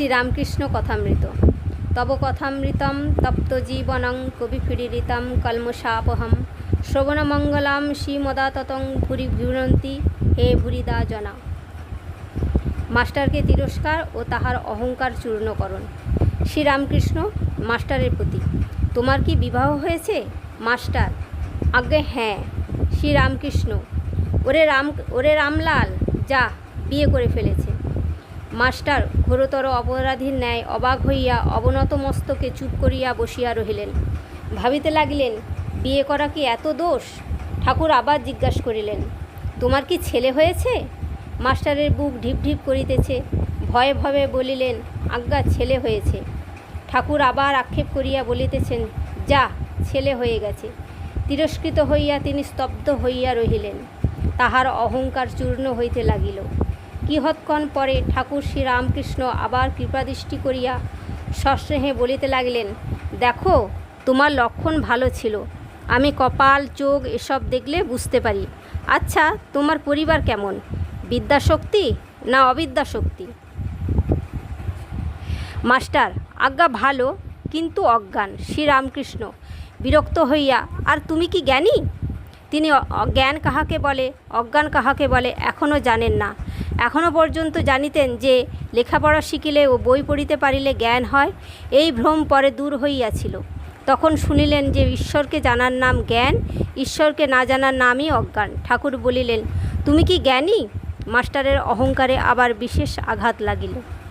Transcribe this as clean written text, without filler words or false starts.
শ্রীরামকৃষ্ণ কথামৃত। তব কথামৃতম তপ্ত জীবনং কবিফিরিরিতম কলমশাপহম শ্রবণমঙ্গলাম শ্রীমদাততং ভুরি ভুরন্তি হে ভুরিদা জনা। মাস্টারকে তিরস্কার ও তাহার অহংকার চূর্ণকরণ। শ্রীরামকৃষ্ণ মাস্টারের প্রতি, তোমার কি বিবাহ হয়েছে? মাস্টার, আজ্ঞে হ্যাঁ। শ্রীরামকৃষ্ণ, ওরে রামলাল, যা, বিয়ে করে ফেলেছে। মাস্টার ঘোরতর অপরাধীর ন্যায় অবাক হইয়া অবনত মস্তকে চুপ করিয়া বসিয়া রহিলেন। ভাবিতে লাগিলেন, বিয়ে করা কি এত দোষ? ঠাকুর আবার জিজ্ঞাসা করিলেন, তোমার কি ছেলে হয়েছে? মাস্টারের বুক ঢিপ ঢিপ করিতেছে। ভয়ে ভয়ে বলিলেন, আজ্ঞা, ছেলে হয়েছে। ঠাকুর আবার আক্ষেপ করিয়া বলিতেছেন, যা, ছেলে হয়ে গেছে। তিরস্কৃত হইয়া তিনি স্তব্ধ হইয়া রহিলেন। তাহার অহংকার চূর্ণ হইতে লাগিল। কিয়ৎক্ষণ পরে ঠাকুর শ্রীরামকৃষ্ণ আবার কৃপাদৃষ্টি করিয়া সস্নেহে বলিতে লাগিলেন, দেখো, তোমার লক্ষণ ভালো ছিল। আমি কপাল, চোখ এসব দেখলে বুঝতে পারি। আচ্ছা, তোমার পরিবার কেমন? বিদ্যাশক্তি না অবিদ্যাশক্তি? মাস্টার, আজ্ঞা ভালো, কিন্তু অজ্ঞান। শ্রীরামকৃষ্ণ বিরক্ত হইয়া, আর তুমি কি জ্ঞানী? তিনি জ্ঞান কাহাকে বলে, অজ্ঞান কাহাকে বলে এখনও জানেন না। এখনও পর্যন্ত জানিতেন যে লেখাপড়া শিখিলে ও বই পড়িতে পারিলে জ্ঞান হয়। এই ভ্রম পরে দূর হইয়াছিল। তখন শুনিলেন যে ঈশ্বরকে জানার নাম জ্ঞান, ঈশ্বরকে না জানার নামই অজ্ঞান। ঠাকুর বলিলেন, তুমি কি জ্ঞানী? মাস্টারের অহংকারে আবার বিশেষ আঘাত লাগিল।